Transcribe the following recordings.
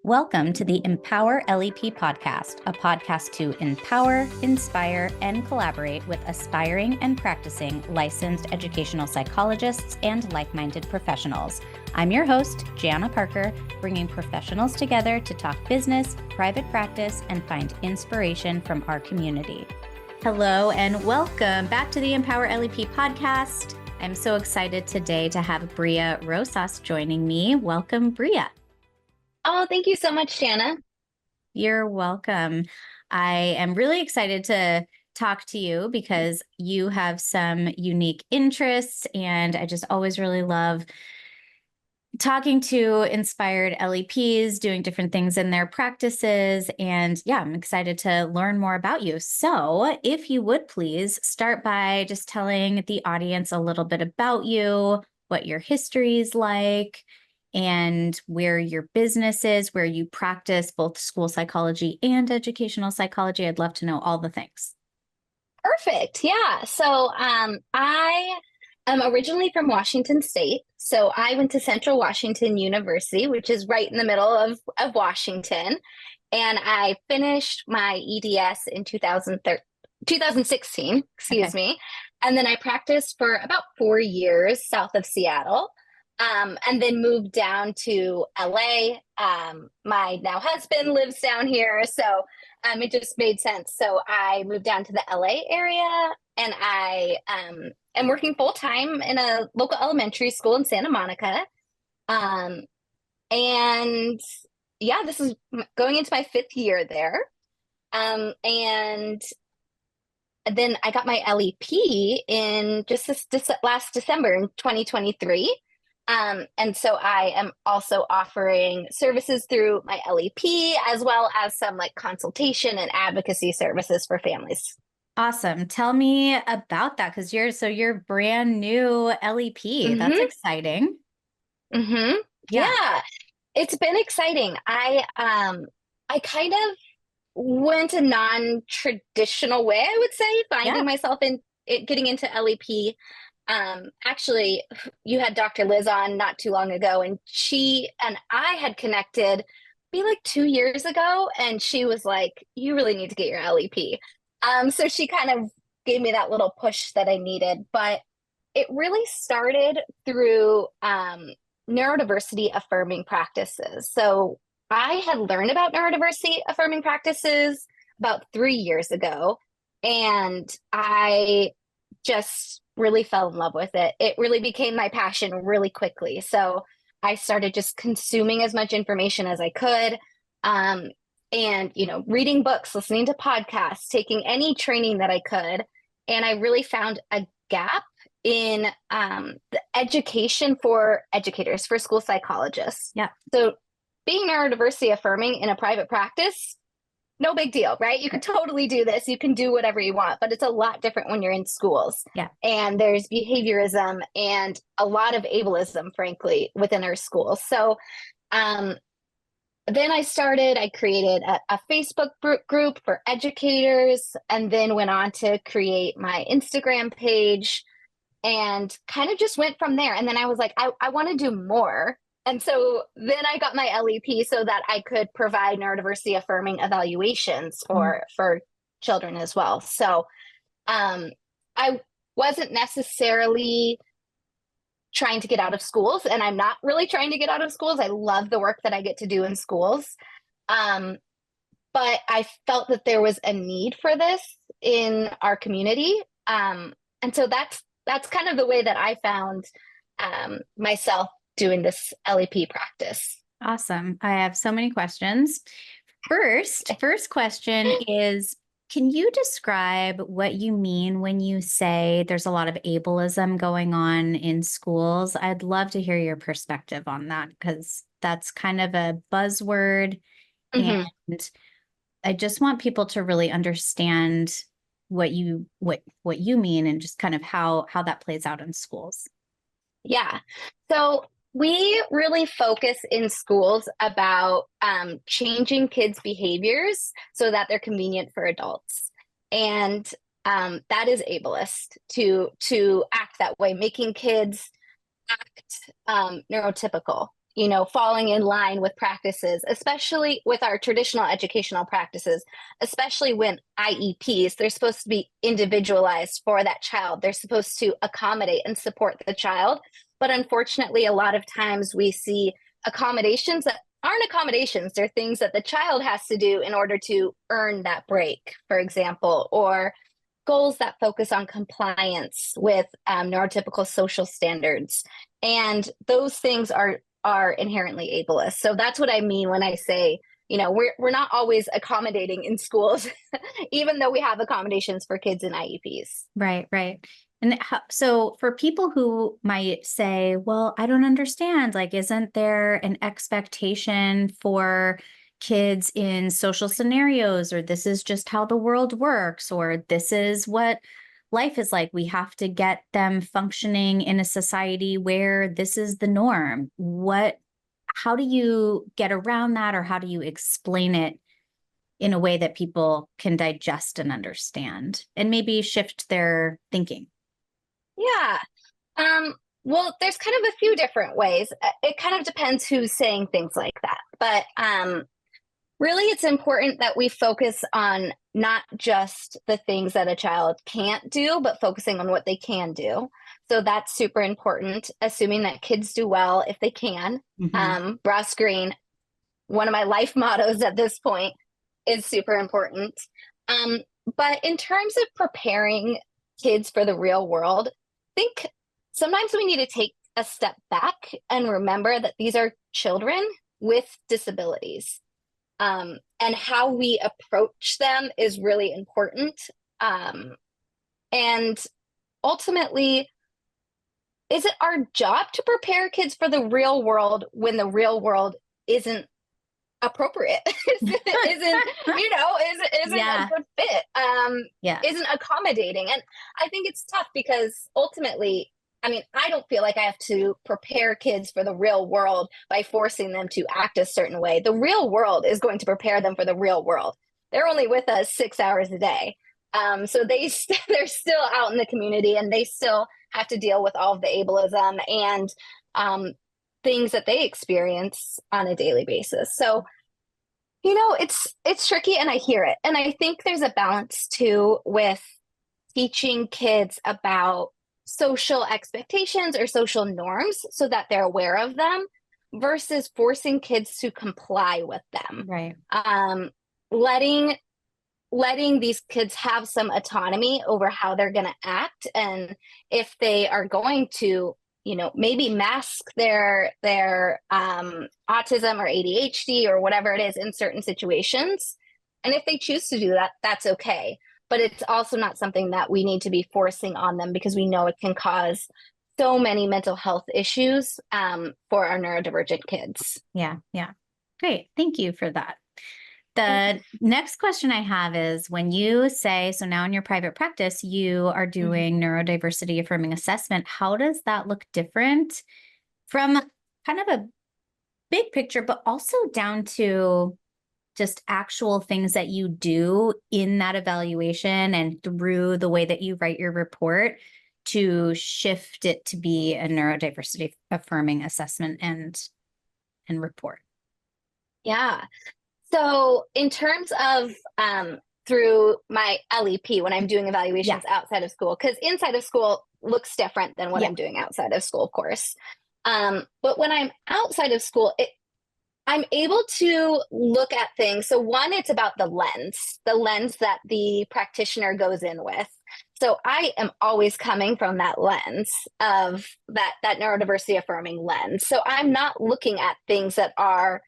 Welcome to the Empower LEP podcast, a podcast to empower, inspire, and collaborate with aspiring and practicing licensed educational psychologists and like-minded professionals. I'm your host, Gianna Parker, bringing professionals together to talk business, private practice, and find inspiration from our community. Hello, and welcome back to the Empower LEP podcast. I'm so excited today to have Breea Rosas joining me. Welcome, Breea. Oh, thank you so much, Gianna. You're welcome. I am really excited to talk to you because you have some unique interests, and I just always really love talking to inspired LEPs, doing different things in their practices. And yeah, I'm excited to learn more about you. So if you would please start by just telling the audience a little bit about you, what your history is like, and where your business is, where you practice both school psychology and educational psychology. I'd love to know all the things. Perfect. Yeah. So I am originally from Washington State. So I went to Central Washington University, which is right in the middle of Washington. And I finished my EDS in 2016, excuse me. And then I practiced for about 4 years south of Seattle. And then moved down to LA. My now husband lives down here, so it just made sense. So I moved down to the LA area, and I am working full time in a local elementary school in Santa Monica. And yeah, this is going into my 5th year there. And then I got my LEP in just this last December in 2023. And so I am also offering services through my LEP, as well as some like consultation and advocacy services for families. Awesome. Tell me about that, because you're brand new LEP. Mm-hmm. That's exciting. Mm-hmm. Yeah, it's been exciting. I kind of went a non-traditional way, I would say, finding myself in getting into LEP. Actually, you had Dr. Liz on not too long ago, and she and I had connected maybe like 2 years ago, and she was like, you really need to get your LEP. So she kind of gave me that little push that I needed, but it really started through neurodiversity-affirming practices. So I had learned about neurodiversity-affirming practices about 3 years ago, and I just really fell in love with it. It really became my passion really quickly. So I started just consuming as much information as I could. And, reading books, listening to podcasts, taking any training that I could. And I really found a gap in the education for educators, for school psychologists. Yeah. So being neurodiversity affirming in a private practice, no big deal, right? You can totally do this. You can do whatever you want, but it's a lot different when you're in schools. Yeah. And there's behaviorism and a lot of ableism, frankly, within our schools. So then I created a Facebook group for educators, and then went on to create my Instagram page and kind of just went from there. And then I was like, I want to do more. And so then I got my LEP so that I could provide neurodiversity affirming evaluations for children as well. So I wasn't necessarily trying to get out of schools, and I'm not really trying to get out of schools. I love the work that I get to do in schools. But I felt that there was a need for this in our community. And so that's kind of the way that I found myself doing this LEP practice. Awesome. I have so many questions. First question is, can you describe what you mean when you say there's a lot of ableism going on in schools? I'd love to hear your perspective on that, because that's kind of a buzzword. And I just want people to really understand what you mean, and just kind of how that plays out in schools. Yeah. So we really focus in schools about changing kids' behaviors so that they're convenient for adults. And that is ableist to act that way, making kids act neurotypical. falling in line with practices, especially with our traditional educational practices, especially when IEPs, they're supposed to be individualized for that child. They're supposed to accommodate and support the child. But unfortunately, a lot of times we see accommodations that aren't accommodations. They're things that the child has to do in order to earn that break, for example, or goals that focus on compliance with neurotypical social standards. And those things are inherently ableist. So that's what I mean when I say, we're not always accommodating in schools, even though we have accommodations for kids in IEPs. Right, right. And so for people who might say, well, I don't understand, like, isn't there an expectation for kids in social scenarios, or this is just how the world works, or this is what life is like. We have to get them functioning in a society where this is the norm. How do you get around that, or how do you explain it in a way that people can digest and understand and maybe shift their thinking? Yeah. Well, there's kind of a few different ways. It kind of depends who's saying things like that. But really, it's important that we focus on not just the things that a child can't do, but focusing on what they can do. So that's super important, assuming that kids do well if they can. Brass green, one of my life mottos at this point, is super important. But in terms of preparing kids for the real world, I think sometimes we need to take a step back and remember that these are children with disabilities. And how we approach them is really important. And ultimately, is it our job to prepare kids for the real world when the real world isn't appropriate? isn't Yeah. a good fit? Yeah. Isn't accommodating? And I think it's tough because ultimately, I mean, I don't feel like I have to prepare kids for the real world by forcing them to act a certain way. The real world is going to prepare them for the real world. They're only with us 6 hours a day. So they're still out in the community, and they still have to deal with all of the ableism and things that they experience on a daily basis. So, it's tricky, and I hear it. And I think there's a balance too with teaching kids about social expectations or social norms so that they're aware of them versus forcing kids to comply with them. Right. Letting these kids have some autonomy over how they're going to act, and if they are going to maybe mask their autism or ADHD or whatever it is in certain situations, and if they choose to do that, that's okay. But it's also not something that we need to be forcing on them, because we know it can cause so many mental health issues for our neurodivergent kids. Yeah. Yeah. Great. Thank you for that. The next question I have is, when you say, so now in your private practice, you are doing neurodiversity affirming assessment, how does that look different from kind of a big picture, but also down to just actual things that you do in that evaluation and through the way that you write your report to shift it to be a neurodiversity affirming assessment and report? Yeah. So in terms of through my LEP, when I'm doing evaluations outside of school, because inside of school looks different than what I'm doing outside of school, of course. But when I'm outside of school, I'm able to look at things. So one, it's about the lens that the practitioner goes in with. So I am always coming from that lens of that neurodiversity affirming lens. So I'm not looking at things that are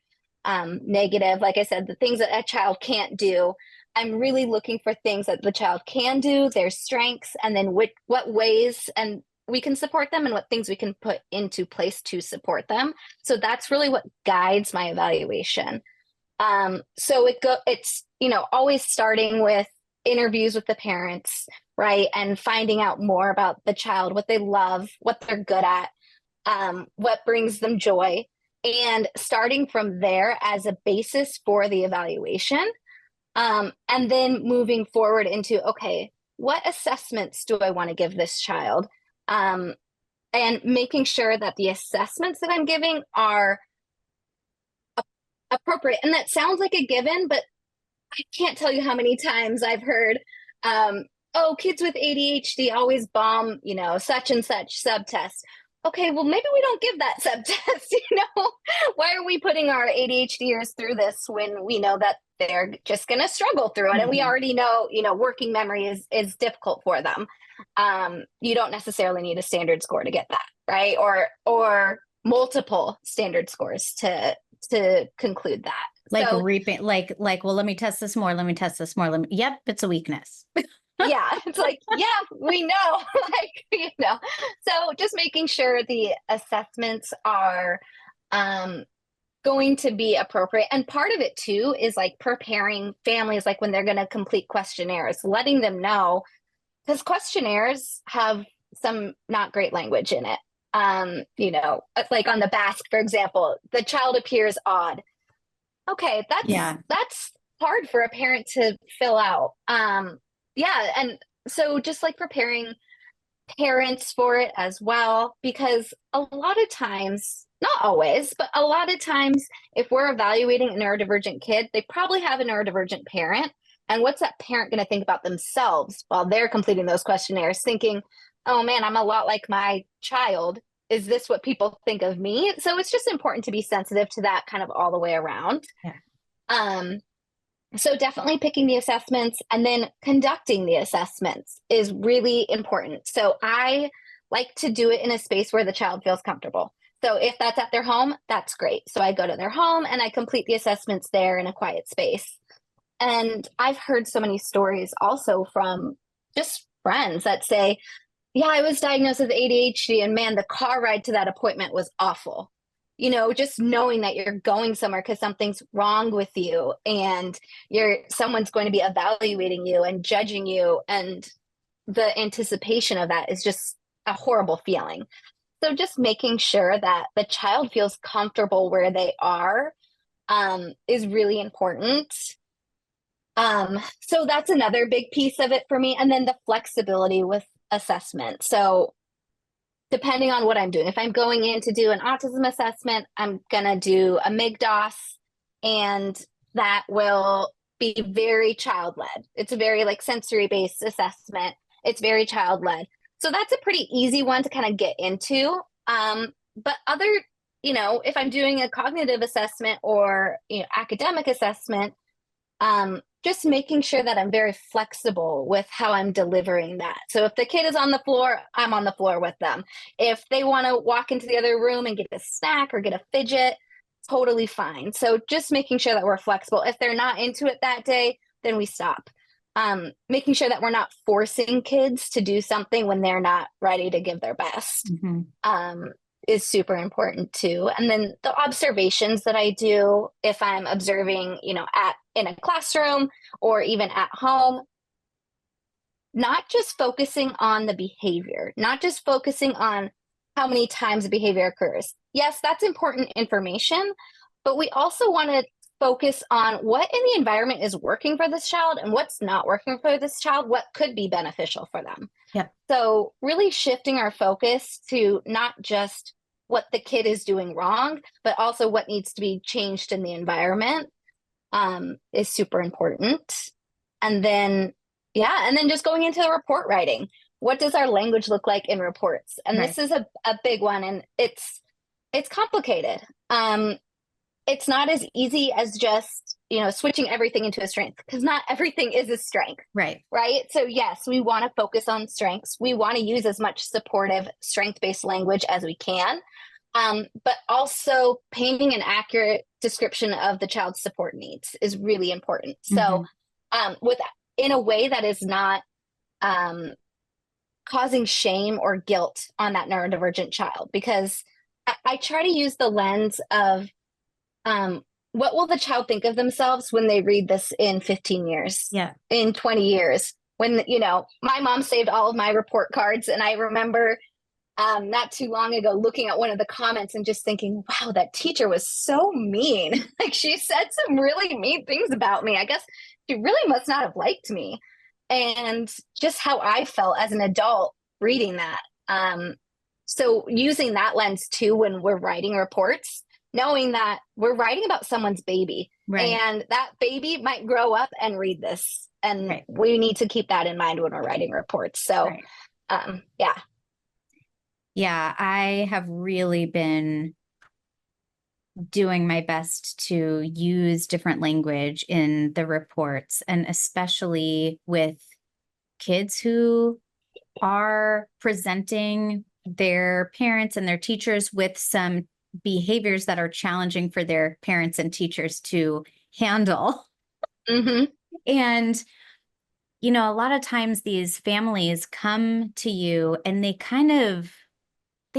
negative. Like I said, the things that a child can't do, I'm really looking for things that the child can do, their strengths, and then what ways and we can support them and what things we can put into place to support them. So that's really what guides my evaluation. So it's always starting with interviews with the parents, right? And finding out more about the child, what they love, what they're good at, what brings them joy, and starting from there as a basis for the evaluation. And then moving forward into, okay, what assessments do I want to give this child? And making sure that the assessments that I'm giving are appropriate. And that sounds like a given, but I can't tell you how many times I've heard, oh, kids with ADHD always bomb, such and such subtest. Okay, well, maybe we don't give that subtest, Why are we putting our ADHDers through this when we know that they're just going to struggle through it? Mm-hmm. And we already know, working memory is difficult for them. You don't necessarily need a standard score to get that, right? Or multiple standard scores to conclude that. Like so, reaping, well, let me test this more. Let me test this more. Yep, it's a weakness. yeah, it's like, yeah, we know, So just making sure the assessments are going to be appropriate. And part of it too is like preparing families, like when they're going to complete questionnaires, letting them know, because questionnaires have some not great language in it. Like on the Basque, for example, the child appears odd. Okay, that's hard for a parent to fill out. Yeah, and so just like preparing parents for it as well, because a lot of times, not always, but a lot of times, if we're evaluating a neurodivergent kid, they probably have a neurodivergent parent. And what's that parent going to think about themselves while they're completing those questionnaires, thinking, oh man, I'm a lot like my child. Is this what people think of me? So it's just important to be sensitive to that kind of all the way around. Yeah. So definitely picking the assessments and then conducting the assessments is really important. So I like to do it in a space where the child feels comfortable. So if that's at their home, that's great. So I go to their home and I complete the assessments there in a quiet space. And I've heard so many stories also from just friends that say, yeah, I was diagnosed with ADHD and man, the car ride to that appointment was awful. Just knowing that you're going somewhere because something's wrong with you and someone's going to be evaluating you and judging you. And the anticipation of that is just a horrible feeling. So just making sure that the child feels comfortable where they are is really important. So that's another big piece of it for me. And then the flexibility with assessment. So depending on what I'm doing, if I'm going in to do an autism assessment, I'm going to do a MIG-DOS, and that will be very child-led. It's a very sensory-based assessment. It's very child-led. So that's a pretty easy one to kind of get into. But if I'm doing a cognitive assessment or academic assessment, just making sure that I'm very flexible with how I'm delivering that. So if the kid is on the floor, I'm on the floor with them. If they want to walk into the other room and get a snack or get a fidget, totally fine. So just making sure that we're flexible. If they're not into it that day, then we stop. Making sure that we're not forcing kids to do something when they're not ready to give their best. Is super important too. And then the observations that I do, if I'm observing, in a classroom or even at home, not just focusing on the behavior, not just focusing on how many times the behavior occurs. Yes, that's important information, but we also want to focus on what in the environment is working for this child and what's not working for this child, what could be beneficial for them. Yep. So really shifting our focus to not just what the kid is doing wrong, but also what needs to be changed in the environment is super important. And then, just going into the report writing. What does our language look like in reports? And This is a big one, and it's complicated. It's not as easy as just, switching everything into a strength, because not everything is a strength. Right. So yes, we want to focus on strengths. We want to use as much supportive strength-based language as we can. But also painting an accurate description of the child's support needs is really important. So in a way that is not causing shame or guilt on that neurodivergent child, because I try to use the lens of what will the child think of themselves when they read this in 15 years, in 20 years, when, my mom saved all of my report cards. And I remember not too long ago looking at one of the comments and just thinking, wow, that teacher was so mean. She said some really mean things about me. I guess she really must not have liked me. And just how I felt as an adult reading that. So using that lens too when we're writing reports knowing that we're writing about someone's baby, Right. and that baby might grow up and read this. And Right. we need to keep that in mind when we're writing reports. So, Right. yeah. Yeah, I have really been doing my best to use different language in the reports, and especially with kids who are presenting their parents and their teachers with some behaviors that are challenging for their parents and teachers to handle. Mm-hmm. And, a lot of times these families come to you and they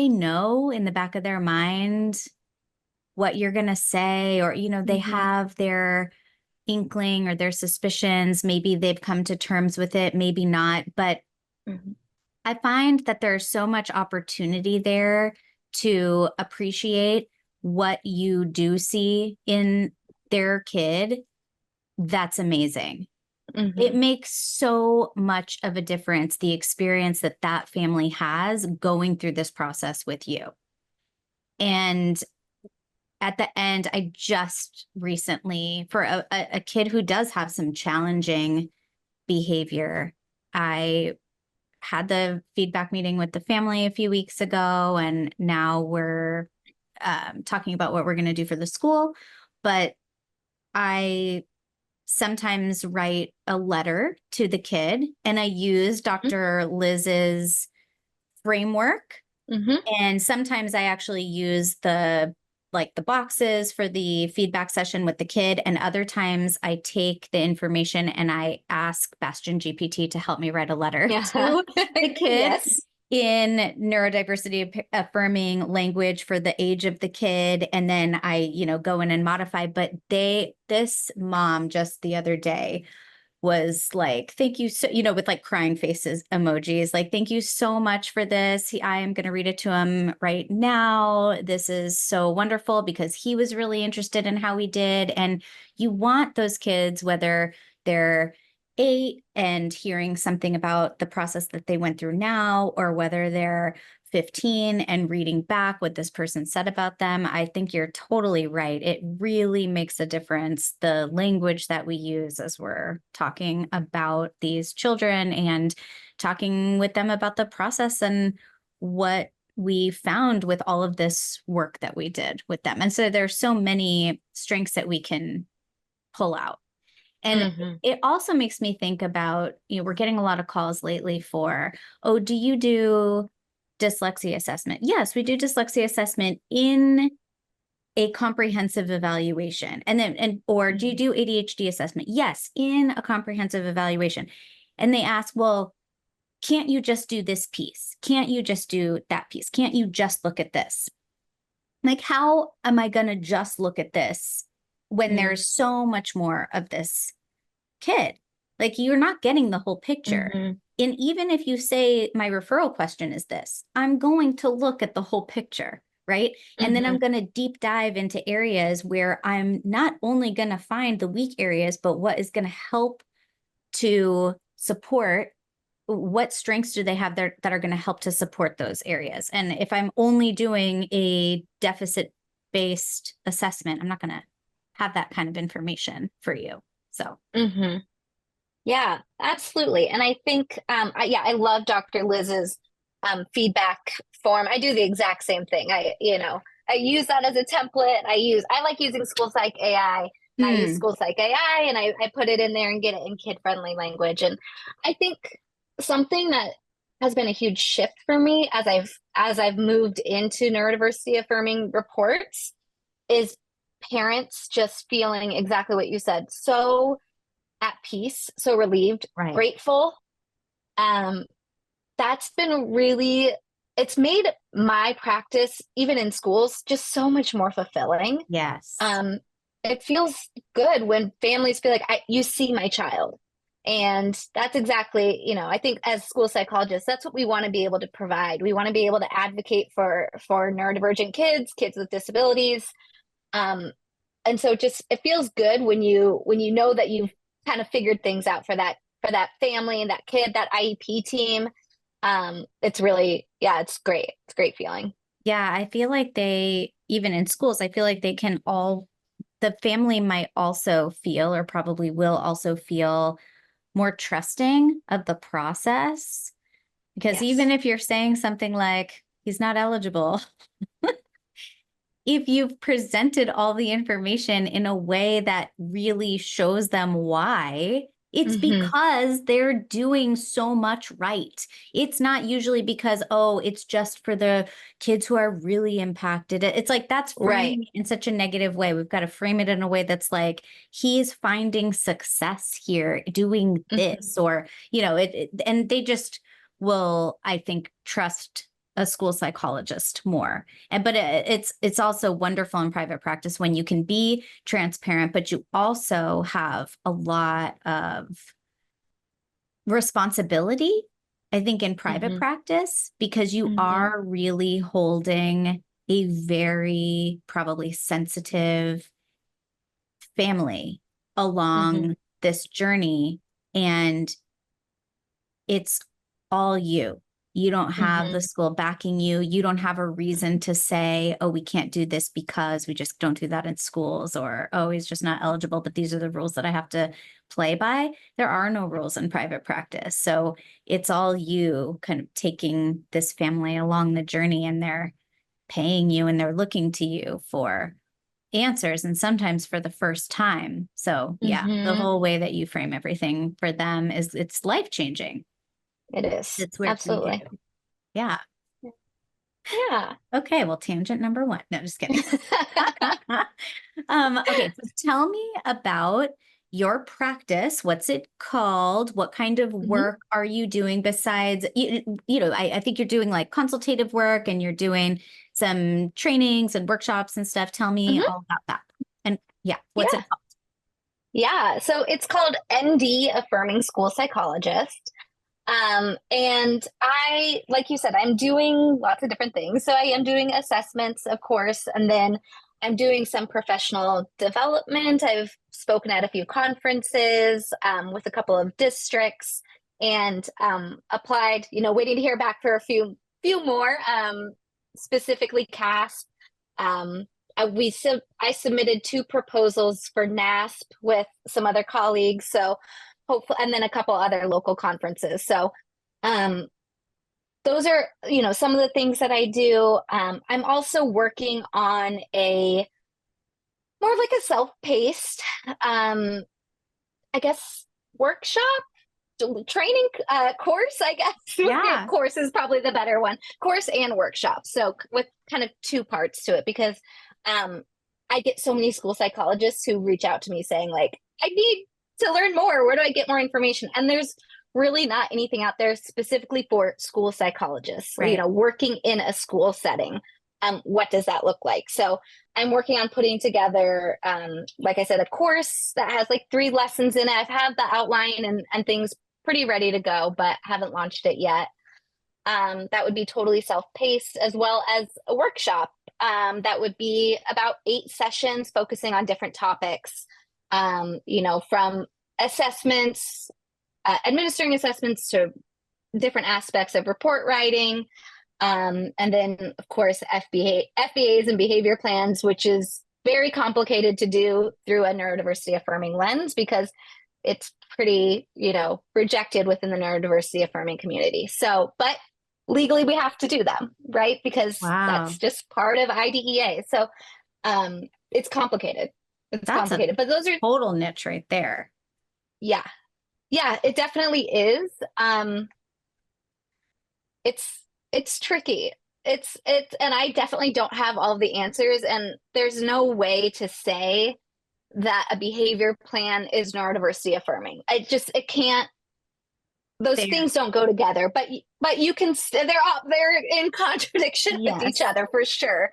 know in the back of their mind what you're going to say, or, they Mm-hmm. have their inkling or their suspicions. Maybe they've come to terms with it, maybe not. But Mm-hmm. I find that there's so much opportunity there to appreciate what you do see in their kid. That's amazing. It Mm-hmm. makes so much of a difference, the experience that that family has going through this process with you. And at the end, I just recently, for a kid who does have some challenging behavior, I had the feedback meeting with the family a few weeks ago, and now we're talking about what we're going to do for the school. But I sometimes write a letter to the kid, and I use Dr. Liz's framework. Mm-hmm. And sometimes I actually use the boxes for the feedback session with the kid. And other times I take the information and I ask Bastion GPT to help me write a letter Yeah. to the kid Yes. in neurodiversity affirming language for the age of the kid. And then I, go in and modify. But this mom just the other day was like, thank you so, with like crying faces emojis, like, thank you so much for this. I am going to read it to him right now. This is so wonderful because he was really interested in how he did. And you want those kids, whether they're 8 and hearing something about the process that they went through now, or whether they're 15 and reading back what this person said about them. I think you're totally right. It really makes a difference, the language that we use as we're talking about these children and talking with them about the process and what we found with all of this work that we did with them. And so there's so many strengths that we can pull out. And Mm-hmm. it also makes me think about, we're getting a lot of calls lately for, oh, do you do dyslexia assessment? Yes, we do dyslexia assessment in a comprehensive evaluation. Or do you do ADHD assessment? Yes, in a comprehensive evaluation. And they ask, well, can't you just do this piece? Can't you just do that piece? Can't you just look at this? Like, how am I going to just look at this when there's so much more of this kid? Like, you're not getting the whole picture. Mm-hmm. And even if you say my referral question is this, I'm going to look at the whole picture, right? And then Mm-hmm. I'm going to deep dive into areas where I'm not only going to find the weak areas, but what is going to help to support, what strengths do they have there that are going to help to support those areas. And if I'm only doing a deficit based assessment, I'm not going to have that kind of information for you. So Mm-hmm. Yeah, absolutely. And I think, I love Dr. Liz's feedback form. I do the exact same thing. I use that as a template. I like using School Psych AI, and I use School Psych AI, and I put it in there and get it in kid-friendly language. And I think something that has been a huge shift for me as I've moved into neurodiversity affirming reports is parents just feeling exactly what you said. So at peace, so relieved, right. grateful. Um, that's been really, it's made my practice, even in schools, just so much more fulfilling. Yes. Um, it feels good when families feel like you see my child. And that's exactly, I think as school psychologists, that's what we want to be able to provide. We want to be able to advocate for neurodivergent kids with disabilities. Um, and so just it feels good when you know that you've kind of figured things out for that family and that kid, that IEP team. It's really, yeah, it's great. It's a great feeling. Yeah, I feel like even in schools, I feel like the family might also feel, or probably will also feel, more trusting of the process. Because even Yes. if you're saying something like, he's not eligible, if you've presented all the information in a way that really shows them why, it's Mm-hmm. because they're doing so much right. It's not usually because, oh, it's just for the kids who are really impacted. It's like that's Right. framing it in such a negative way. We've got to frame it in a way that's like, he's finding success here doing Mm-hmm. this, or, and they just will, I think, trust a school psychologist more. But it's also wonderful in private practice when you can be transparent, but you also have a lot of responsibility, I think, in private Mm-hmm. practice, because you Mm-hmm. are really holding a very probably sensitive family Mm-hmm. along this journey. And it's all you. You don't have Mm-hmm. the school backing you. You don't have a reason to say, oh, we can't do this because we just don't do that in schools, or, oh, he's just not eligible, but these are the rules that I have to play by. There are no rules in private practice. So it's all you kind of taking this family along the journey, and they're paying you and they're looking to you for answers, and sometimes for the first time. So yeah, the Mm-hmm. whole way that you frame everything for them it's life changing. It is. It's weird for me Absolutely. too. Yeah. Yeah. Okay. Well, tangent number one. No, just kidding. Okay. So tell me about your practice. What's it called? What kind of Mm-hmm. work are you doing besides, I think you're doing like consultative work, and you're doing some trainings and workshops and stuff. Tell me Mm-hmm. all about that. And yeah, what's it Yeah. called? Yeah. So it's called ND Affirming School Psychologist. And I, like you said, I'm doing lots of different things. So I am doing assessments, of course, and then I'm doing some professional development. I've spoken at a few conferences with a couple of districts, and applied, waiting to hear back for a few more, specifically CASP. Um, I submitted 2 proposals for NASP with some other colleagues. So hopefully, and then a couple other local conferences. So um, those are, some of the things that I do. I'm also working on a more of like a self-paced, um, I guess, workshop training course, I guess. Yeah. Course is probably the better one. Course and workshop. So with kind of 2 parts to it, because um, I get so many school psychologists who reach out to me saying like, I need to learn more. Where do I get more information? And there's really not anything out there specifically for school psychologists, Right. working in a school setting. What does that look like? So I'm working on putting together, like I said, a course that has like 3 lessons in it. I've had the outline and things pretty ready to go, but haven't launched it yet. That would be totally self-paced, as well as a workshop that would be about 8 sessions focusing on different topics, from assessments, administering assessments, to different aspects of report writing. And then, of course, FBAs and behavior plans, which is very complicated to do through a neurodiversity affirming lens, because it's pretty, rejected within the neurodiversity affirming community. So, but legally we have to do them, right? Because that's Wow. just part of IDEA. So it's complicated. It's That's a complicated. But those are, total niche right there. yeah. Yeah, it definitely is. It's it's tricky. And I definitely don't have all the answers, and there's no way to say that a behavior plan is neurodiversity affirming. It can't, those There. things don't go together, but you can, they're in contradiction with each Yes. other for sure.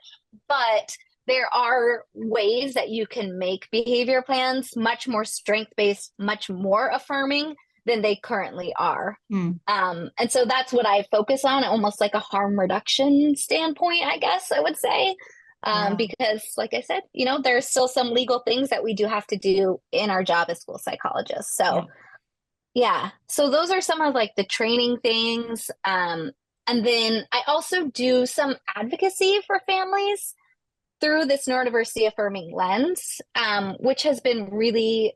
But there are ways that you can make behavior plans much more strength based, much more affirming than they currently are. Hmm. And so that's what I focus on, almost like a harm reduction standpoint, I guess I would say. Wow. Because, like I said, there's still some legal things that we do have to do in our job as school psychologists. Yeah. So, yeah. So those are some of like the training things. And then I also do some advocacy for families. through this neurodiversity affirming lens, which has been really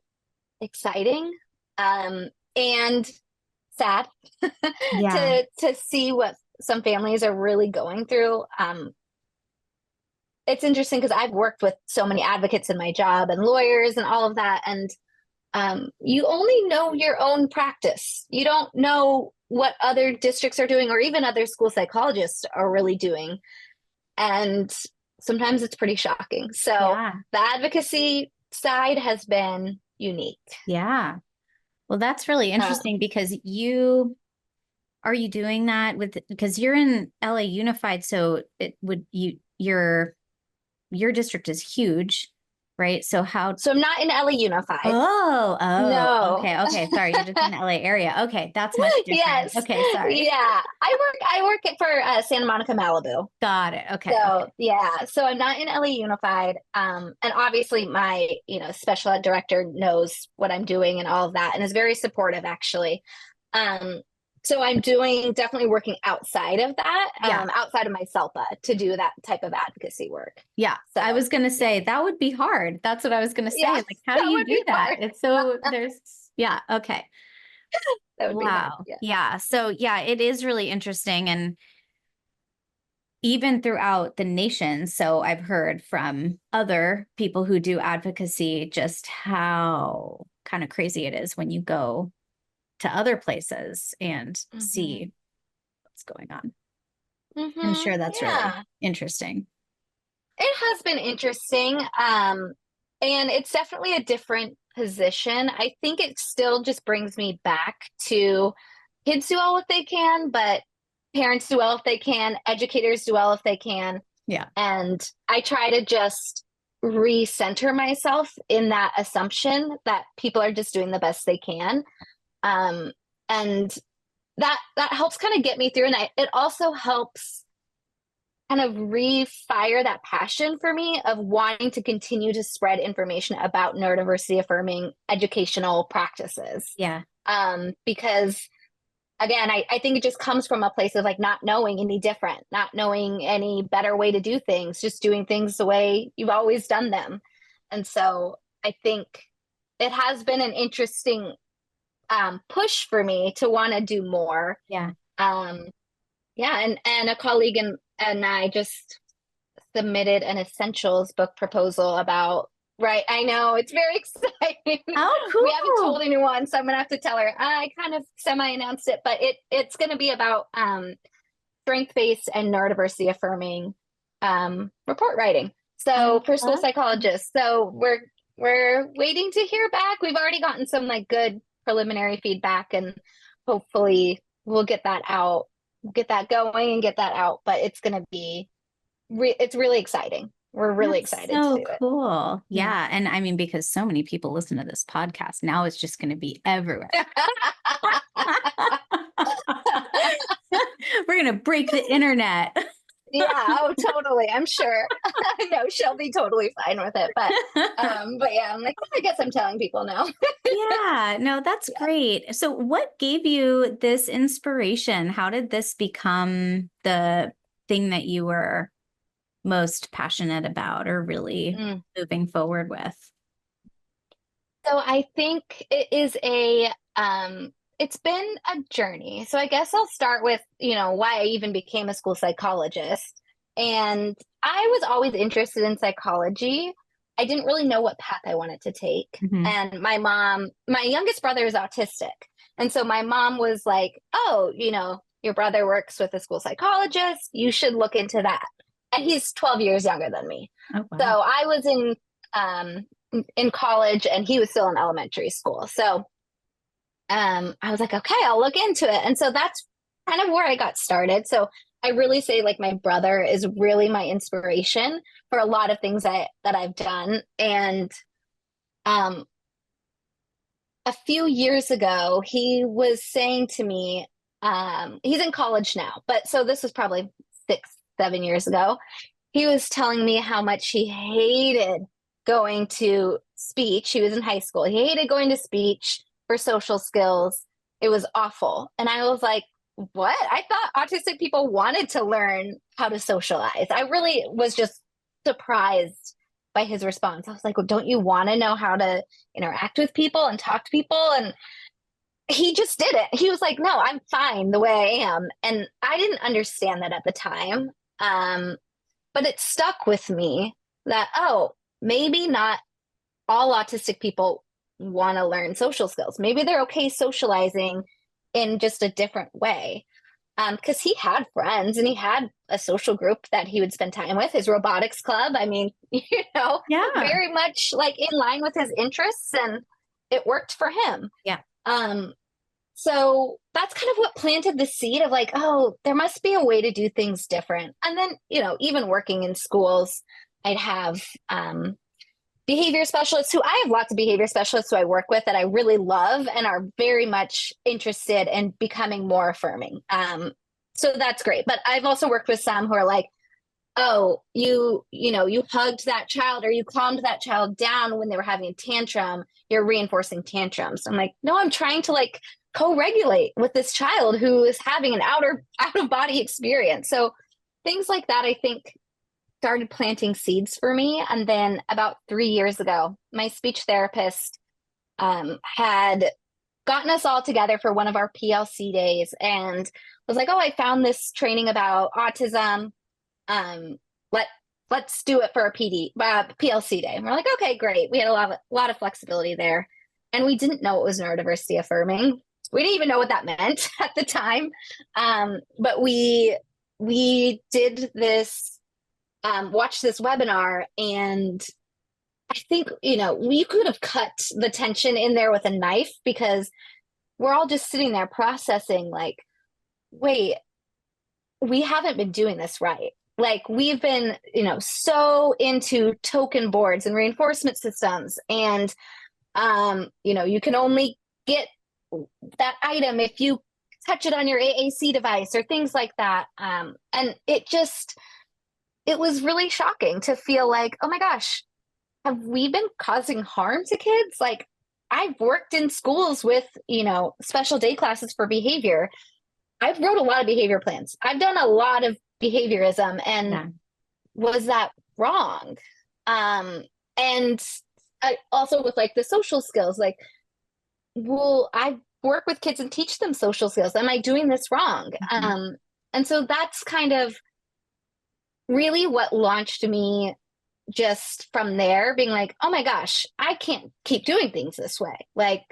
exciting and sad Yeah. to see what some families are really going through. It's interesting because I've worked with so many advocates in my job and lawyers and all of that. And you only know your own practice. You don't know what other districts are doing or even other school psychologists are really doing. And sometimes it's pretty shocking. So Yeah. the advocacy side has been unique. Yeah. Well, that's really Uh, interesting because are you doing that because you're in LA Unified, so your district is huge, right? So how so I'm not in LA Unified. No. okay, okay. Sorry, you're just in the LA area. Okay, that's much different. Yes. Okay, sorry. Yeah. I work for Santa Monica, Malibu. Got it. Okay, So okay. yeah, so I'm not in LA Unified. And obviously my, special ed director knows what I'm doing and all of that and is very supportive actually. Um, so I'm definitely working outside of that, Yeah. outside of my SELPA to do that type of advocacy work. Yeah. I So was gonna yeah, say that would be hard. That's what I was gonna say. yeah, Like, how do that you would do be that? hard. It's so yeah, okay. That would be hard. Wow. Yeah. Yeah. So yeah, it is really interesting. And even throughout the nation. So I've heard from other people who do advocacy just how kind of crazy it is when you go to other places and Mm-hmm. see what's going on. I'm Mm-hmm. sure that's really Yeah. interesting. It has been interesting. And it's definitely a different position. I think it still just brings me back to kids do well if they can, but parents do well if they can, educators do well if they can. Yeah. And I try to just recenter myself in that assumption that people are just doing the best they can. Um, and that helps kind of get me through. And it also helps kind of refire that passion for me of wanting to continue to spread information about neurodiversity affirming educational practices. Yeah. Because again, I think it just comes from a place of like not knowing any different, not knowing any better way to do things, just doing things the way you've always done them. And so I think it has been an interesting push for me to want to do more. Yeah. Um, yeah, and a colleague and I just submitted an essentials book proposal about, right, I know it's very exciting. Oh, We haven't cool. told anyone, so I'm gonna have to tell her. I kind of semi-announced it, but it's gonna be about strength-based and neurodiversity affirming report writing. So for school Love psychologists. So we're waiting to hear back. We've already gotten some like good preliminary feedback and hopefully we'll get that out, get that going and get that out. But it's gonna be it's really exciting. We're really That's excited to so do it. cool. Yeah. Yeah. And I mean, because so many people listen to this podcast, now it's just going to be everywhere. We're going to break the internet. Yeah, oh totally. I'm sure. I know she'll be totally fine with it. But yeah, I'm like, "Oh, I guess I'm telling people now." Yeah, no, that's Yeah. great. So, what gave you this inspiration? How did this become the thing that you were most passionate about or really Mm. moving forward with? So I think it's been a journey. So I guess I'll start with, why I even became a school psychologist. And I was always interested in psychology. I didn't really know what path I wanted to take. Mhm. And my youngest brother is autistic. And so my mom was like, "Oh, your brother works with a school psychologist. You should look into that." And he's 12 years younger than me. Oh, So wow. I was in college and he was still in elementary school. So I was like, okay, I'll look into it. And so that's kind of where I got started. So I really say like my brother is really my inspiration for a lot of things that I've done. And um, a few years ago, he was saying to me, he's in college now, but so this was probably 6, 7 years ago. He was telling me how much he hated going to speech. He was in high school. He hated going to speech for social skills. It was awful. And I was like, what? I thought autistic people wanted to learn how to socialize. I really was just surprised by his response. I was like, well, don't you want to know how to interact with people and talk to people? And he just didn't. He was like, no, I'm fine the way I am. And I didn't understand that at the time. But it stuck with me that, oh, maybe not all autistic people want to learn social skills. Maybe they're okay socializing in just a different way. Because he had friends and he had a social group that he would spend time with, his robotics club. I mean, Yeah. very much like in line with his interests, and it worked for him. Yeah. Um, so that's kind of what planted the seed of like, oh, there must be a way to do things different. And then, even working in schools, I'd have behavior specialists who I have lots of behavior specialists who I work with that I really love and are very much interested in becoming more affirming. So that's great. But I've also worked with some who are like, oh, you hugged that child or you calmed that child down when they were having a tantrum. You're reinforcing tantrums. I'm like, no, I'm trying to like co-regulate with this child who is having an out of body experience. So things like that, I think, started planting seeds for me. And then about 3 years ago, my speech therapist had gotten us all together for one of our PLC days and was like, oh, I found this training about autism. Um, let's do it for a PLC day. And we're like, okay, great. We had a lot of flexibility there. And we didn't know it was neurodiversity affirming. We didn't even know what that meant at the time. But we did this, watched this webinar, and I think, we could have cut the tension in there with a knife because we're all just sitting there processing like, wait, we haven't been doing this right. Like we've been, so into token boards and reinforcement systems. And, you can only get that item if you touch it on your AAC device or things like that. And it was really shocking to feel like, oh my gosh, have we been causing harm to kids? Like I've worked in schools with, special day classes for behavior. I've wrote a lot of behavior plans. I've done a lot of behaviorism, and was that wrong? And I also with like the social skills, like, well, I work with kids and teach them social skills. Am I doing this wrong? Mhm. And so that's kind of really what launched me just from there, being like, oh my gosh, I can't keep doing things this way. Like,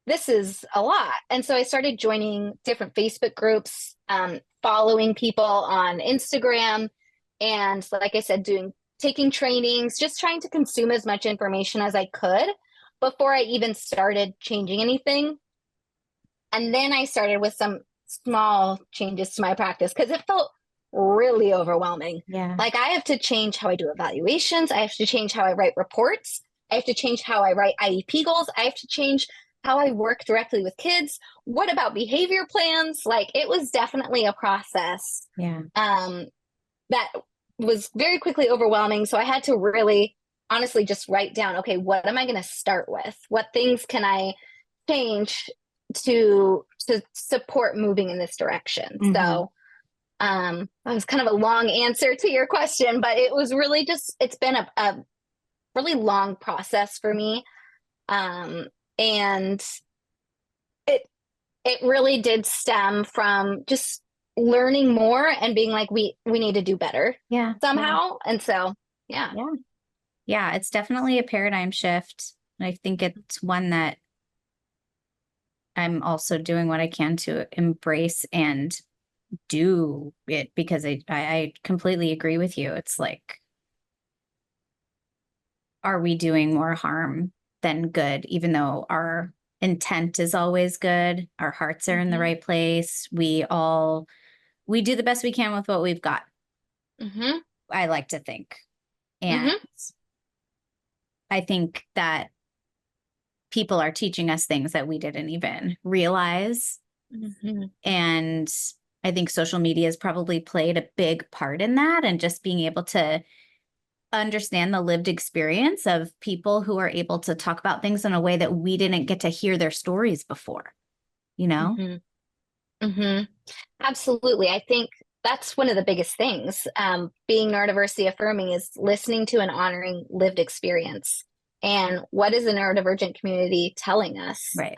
this is a lot. And so I started joining different Facebook groups, following people on Instagram, and like I said, taking trainings, just trying to consume as much information as I could before I even started changing anything. And then I started with some small changes to my practice because it felt really overwhelming. Yeah. Like I have to change how I do evaluations. I have to change how I write reports. I have to change how I write IEP goals. I have to change how I work directly with kids. What about behavior plans? Like it was definitely a process. Yeah. That was very quickly overwhelming. So I had to really honestly just write down, okay, what am I going to start with? What things can I change to support moving in this direction? Mm-hmm. So that was kind of a long answer to your question, but it was really it's been a really long process for me. And it really did stem from just learning more and being like, we need to do better somehow. And so, yeah. Yeah, it's definitely a paradigm shift. And I think it's one that I'm also doing what I can to embrace and do it, because I completely agree with you. It's like, are we doing more harm than good? Even though our intent is always good, our hearts are in the right place. We do the best we can with what we've got. I like to think. And I think that people are teaching us things that we didn't even realize. And I think social media has probably played a big part in that, and just being able to understand the lived experience of people who are able to talk about things in a way that we didn't get to hear their stories before, Absolutely. I think that's one of the biggest things. Being neurodiversity affirming is listening to and honoring lived experience. And what is the neurodivergent community telling us? Right.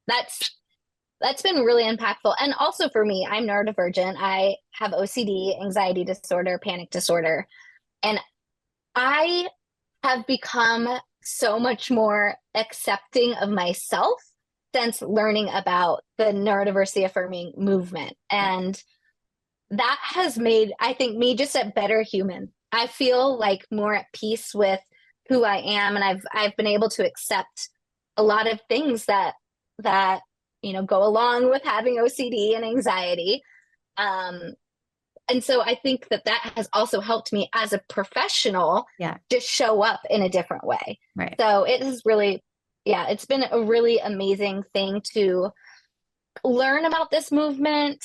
That's been really impactful. And also for me, I'm neurodivergent. I have OCD, anxiety disorder, panic disorder. And I have become so much more accepting of myself since learning about the neurodiversity affirming movement. And that has made, I think, me just a better human. I feel like more at peace with who I am, and I've been able to accept a lot of things that go along with having OCD and anxiety. And so I think that has also helped me as a professional just show up in a different way. Right. So it has really, it's been a really amazing thing to learn about this movement,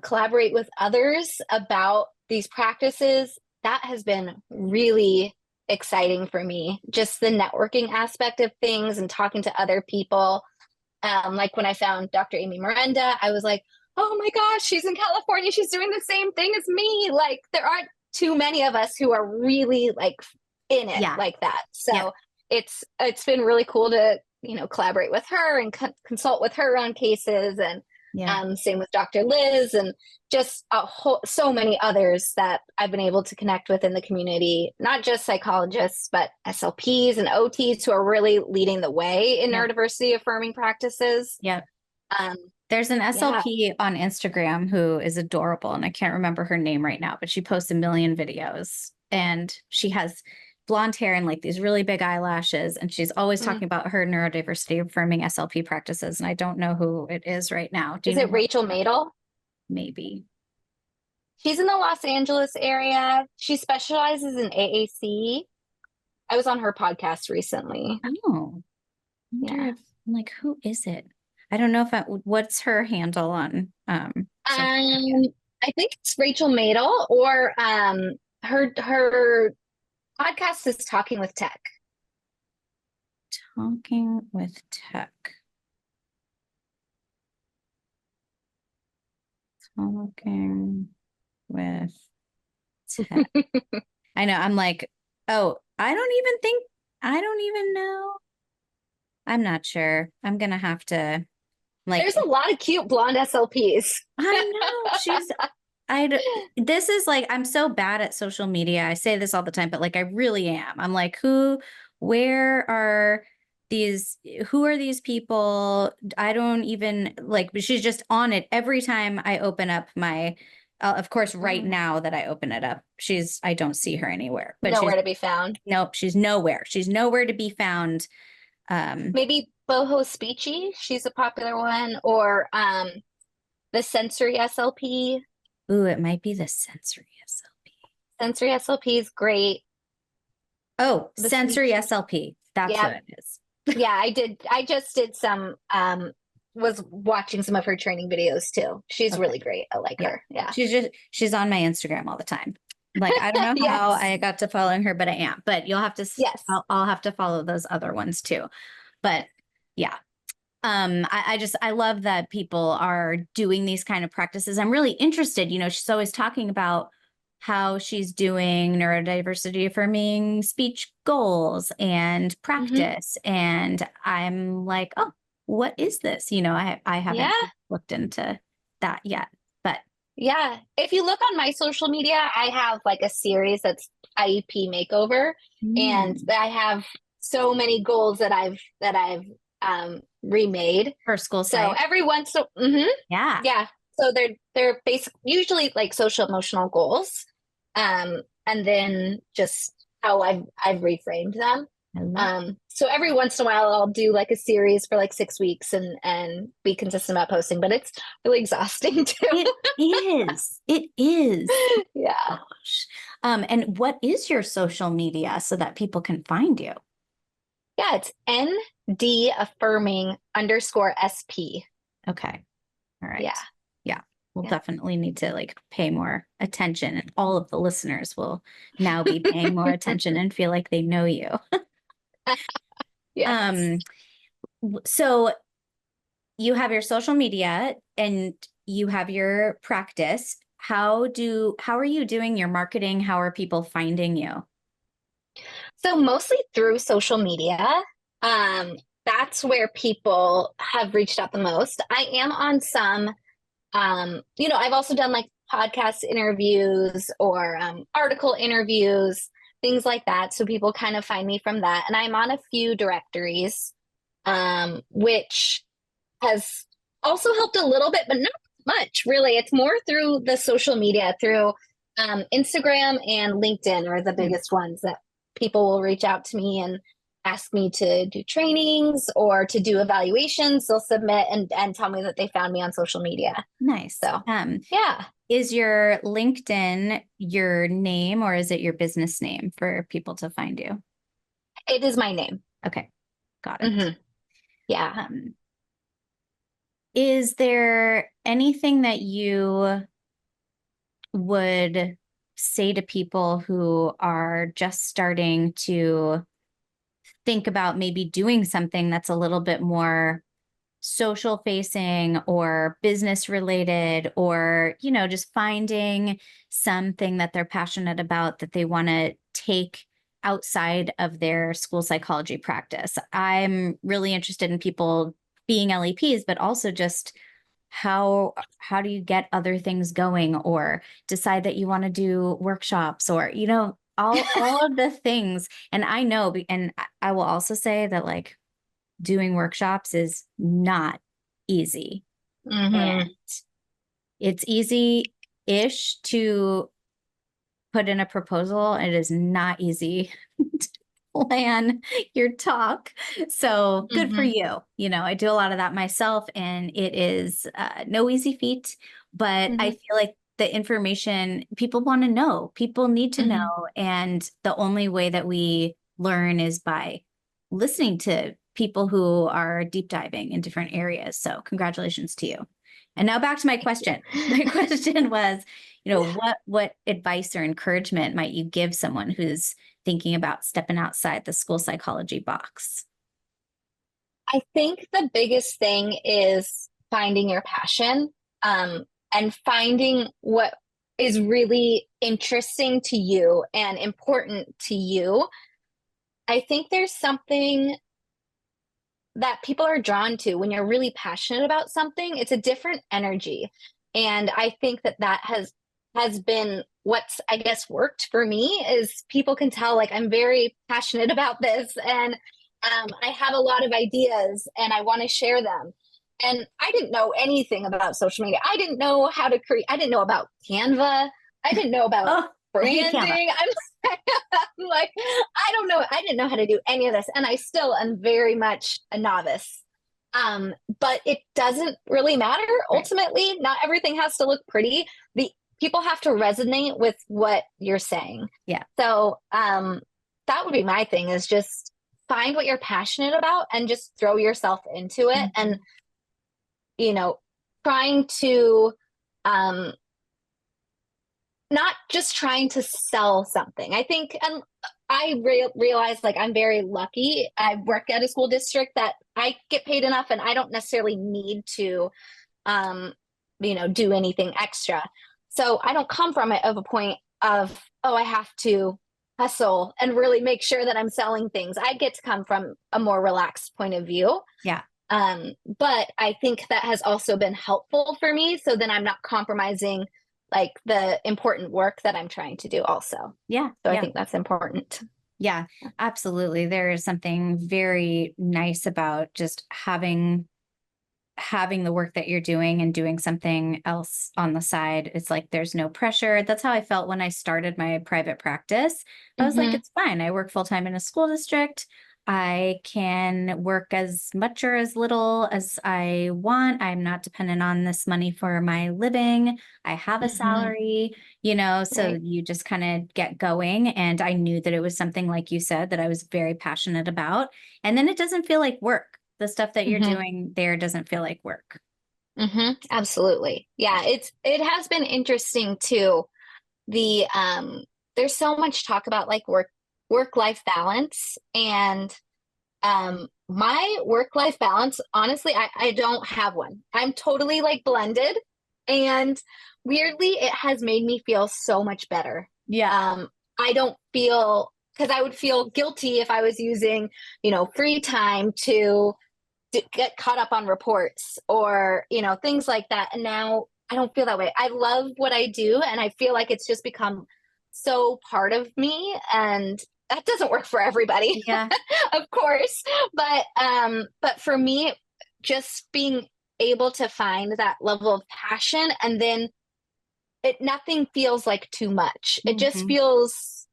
collaborate with others about these practices. That has been really exciting for me. Just the networking aspect of things and talking to other people. Like when I found Dr. Amy Miranda, I was like, oh my gosh, she's in California. She's doing the same thing as me. Like there aren't too many of us who are really like in it like that. So it's been really cool to, collaborate with her and consult with her on cases, and same with Dr. Liz, and just so many others that I've been able to connect with in the community, not just psychologists, but SLPs and OTs who are really leading the way in neurodiversity affirming practices. Yeah. There's an SLP on Instagram who is adorable, and I can't remember her name right now, but she posts a million videos, and she has blonde hair and like these really big eyelashes, and she's always talking about her neurodiversity affirming SLP practices, and I don't know who it is right now. Is it Rachel Madel? Maybe. She's in the Los Angeles area. She specializes in AAC. I was on her podcast recently. Oh, I'm like, who is it? I don't know what's her handle on. I think it's Rachel Madel, or her podcast is Talking with Tech. Talking with Tech. Talking with Tech. I know. I'm like, oh, I don't even know. I'm not sure. I'm going to have to there's a lot of cute blonde SLPs. I know. This is like, I'm so bad at social media. I say this all the time, but like, I really am. I'm like, who are these people? I don't even like, she's just on it every time I open up my, of course, right now that I open it up, I don't see her anywhere, but nowhere to be found. Nope. She's nowhere to be found. Maybe Boho Speechy, she's a popular one, or the Sensory SLP. Ooh, it might be the Sensory SLP. Sensory SLP is great. Oh, Sensory SLP. That's what it is. Yeah, I just did some, was watching some of her training videos too. She's really great. I like her. Yeah. She's on my Instagram all the time. Like, I don't know how I got to following her, but I am. But you'll have to, I'll have to follow those other ones too. But yeah. I love that people are doing these kind of practices. I'm really interested, she's always talking about how she's doing neurodiversity affirming speech goals and practice. And I'm like, oh, what is this? I haven't looked into that yet, but if you look on my social media, I have like a series that's IEP makeover, and I have so many goals that I've remade for school. So every once, so they're basically usually like social emotional goals, and then just how I've reframed them. So every once in a while I'll do like a series for like 6 weeks and be consistent about posting, but it's really exhausting too. It is. Yeah. Gosh. And what is your social media so that people can find you? Yeah, it's ND affirming _SP. Okay. All right. Yeah. We'll definitely need to like pay more attention, and all of the listeners will now be paying more attention and feel like they know you. So you have your social media, and you have your practice. How are you doing your marketing? How are people finding you? So mostly through social media. Um, that's where people have reached out the most. I am on some, I've also done like podcast interviews or article interviews, things like that. So people kind of find me from that. And I'm on a few directories, which has also helped a little bit, but not much really. It's more through the social media, through Instagram and LinkedIn are the biggest ones that people will reach out to me and ask me to do trainings or to do evaluations. They'll submit and tell me that they found me on social media. Nice. So, yeah. Is your LinkedIn your name or is it your business name for people to find you? It is my name. Okay. Got it. Mm-hmm. Yeah. Is there anything that you would say to people who are just starting to think about maybe doing something that's a little bit more social facing or business related, or, just finding something that they're passionate about that they want to take outside of their school psychology practice? I'm really interested in people being LEPs, but also just how do you get other things going or decide that you want to do workshops or, all of the things. And I know, and I will also say that like doing workshops is not easy. Mm-hmm. And it's easy-ish to put in a proposal. It is not easy to plan your talk. So good for you. I do a lot of that myself, and it is no easy feat, but I feel like the information people want to know, people need to know. And the only way that we learn is by listening to people who are deep diving in different areas. So congratulations to you. And now back to my question. My question was, what advice or encouragement might you give someone who's thinking about stepping outside the school psychology box? I think the biggest thing is finding your passion, and finding what is really interesting to you and important to you. I think there's something that people are drawn to when you're really passionate about something. It's a different energy. And I think that has been what's, I guess, worked for me is people can tell like I'm very passionate about this, and I have a lot of ideas and I want to share them. And I didn't know anything about social media. I didn't know how to create. I didn't know about Canva. I didn't know about branding. I'm like, I don't know. I didn't know how to do any of this. And I still am very much a novice. But it doesn't really matter. Right. Ultimately, not everything has to look pretty. The people have to resonate with what you're saying. Yeah. So that would be my thing, is just find what you're passionate about and just throw yourself into it. And, trying to not just trying to sell something. I think, and I realize like I'm very lucky. I work at a school district that I get paid enough and I don't necessarily need to, do anything extra. So I don't come from it of a point of, oh, I have to hustle and really make sure that I'm selling things. I get to come from a more relaxed point of view. Yeah. But I think that has also been helpful for me. So then I'm not compromising like the important work that I'm trying to do also. Yeah. So I think that's important. Yeah, absolutely. There is something very nice about just having the work that you're doing and doing something else on the side. It's like there's no pressure. That's how I felt when I started my private practice. I was like, it's fine. I work full-time in a school district. I can work as much or as little as I want. I'm not dependent on this money for my living. I have a salary, so Right. you just kind of get going. And I knew that it was something, like you said, that I was very passionate about. And then it doesn't feel like work. The stuff that you're doing there doesn't feel like work. Absolutely. Yeah, it has been interesting too. There's so much talk about like work-life balance, and my work-life balance, honestly, I don't have one. I'm totally like blended. And weirdly, it has made me feel so much better. Yeah. I don't feel, because I would feel guilty if I was using, free time to get caught up on reports or, things like that. And now I don't feel that way. I love what I do. And I feel like it's just become so part of me. And that doesn't work for everybody, Yeah. of course. But for me, just being able to find that level of passion, and then nothing feels like too much. It just Mhm. feels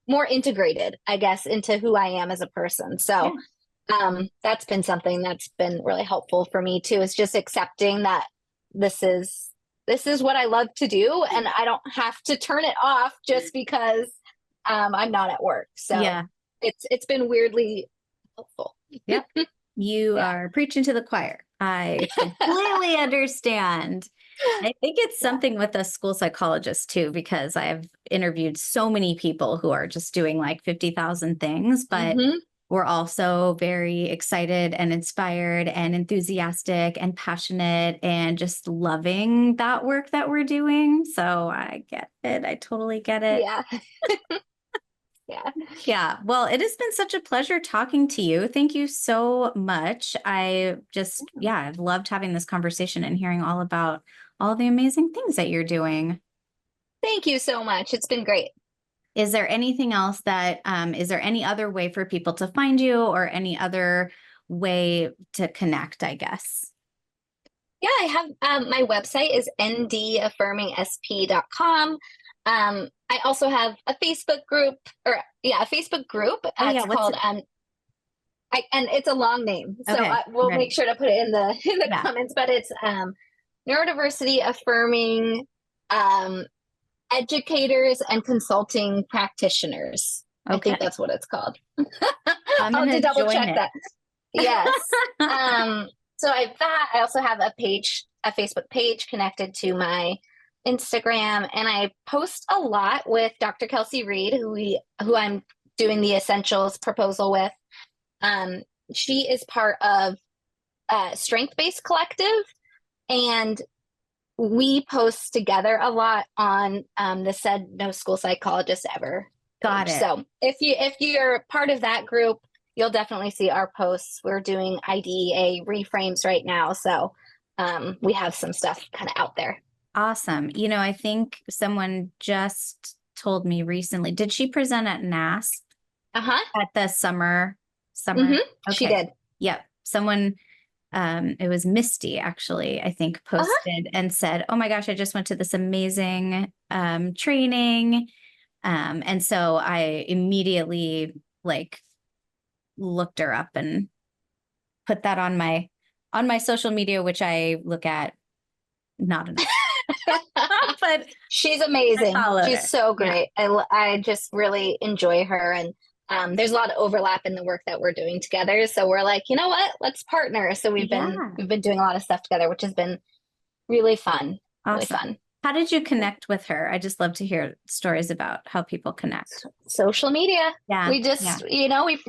more integrated, I guess, into who I am as a person. So Yeah. that's been something that's been really helpful for me too, is just accepting that this is what I love to do, and I don't have to turn it off just because I'm not at work. So Yeah. it's been weirdly helpful. Yep. You Yeah. are preaching to the choir. I completely understand. I think it's Yeah. something with us school psychologists too, because I've interviewed so many people who are just doing like 50,000 things, but Hmm. we're also very excited and inspired and enthusiastic and passionate and just loving that work that we're doing. So I get it. I totally get it. Yeah. Yeah. Yeah. Well, it has been such a pleasure talking to you. Thank you so much. I've loved having this conversation and hearing all about all the amazing things that you're doing. Thank you so much. It's been great. Is there anything else is there any other way for people to find you or any other way to connect, I guess? Yeah, I have my website is ndaffirmingsp.com. I also have a Facebook group, a Facebook group. Oh, yeah. It's What's called it? and it's a long name, so Okay. we'll make Ready. sure to put it in the Yeah. comments. But it's neurodiversity-affirming educators and consulting practitioners. I think Okay. that's what it's called. I'm I'll going have to to double join check it. that. Yes. So I have that. I also have a Facebook page connected to my Instagram, and I post a lot with Dr. Kelsey Reed, who I'm doing the Essentials proposal with. Um, she is part of Strength Based Collective, and we post together a lot on the Said No School Psychologist Ever Got page. it. So if you're part of that group, you'll definitely see our posts. We're doing IDEA reframes right now, so we have some stuff kind of out there. Awesome. I think someone just told me recently, did she present at NAS Uh-huh. at the summer? Mm-hmm. She Okay. did. Yep. Someone, it was Misty actually, I think Uh-huh. posted and said, oh my gosh, I just went to this amazing training. And so I immediately like looked her up and put that on my social media, which I look at not enough. But She's I amazing. followed She's her. so Yeah. great. I just really enjoy her, and there's a lot of overlap in the work that we're doing together. So we're like, you know what? Let's partner. So Yeah. we've been doing a lot of stuff together, which has been really fun. Really Awesome. fun. How did you connect with her? I just love to hear stories about how people connect. Social media. Yeah. We Yeah. just,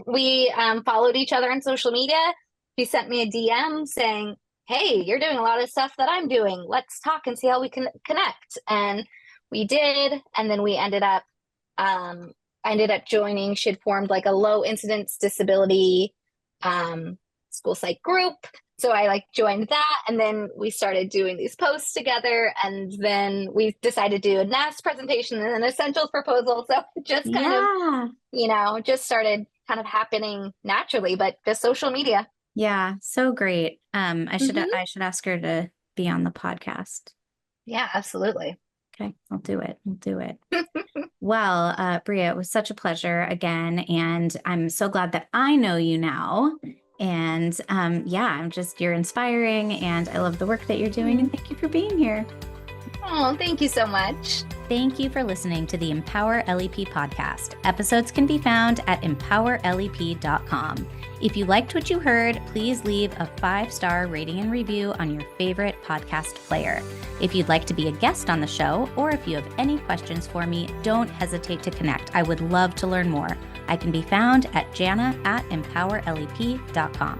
we followed each other on social media. She sent me a DM saying, "Hey, you're doing a lot of stuff that I'm doing. Let's talk and see how we can connect." And we did, and then I ended up joining. She had formed like a low incidence disability school psych group. So I like joined that, and then we started doing these posts together, and then we decided to do a NAS presentation and an essentials proposal. So it just kind of, Yeah. just started kind of happening naturally, but just social media. Yeah. So great. Hmm. I should ask her to be on the podcast. Yeah, absolutely. Okay. I'll do it. I'll do it. Well, Breea, it was such a pleasure again. And I'm so glad that I know you now. And you're inspiring and I love the work that you're doing. And thank you for being here. Oh, thank you so much. Thank you for listening to the Empower LEP podcast. Episodes can be found at empowerlep.com. If you liked what you heard, please leave a 5-star rating and review on your favorite podcast player. If you'd like to be a guest on the show, or if you have any questions for me, don't hesitate to connect. I would love to learn more. I can be found at jana@empowerlep.com.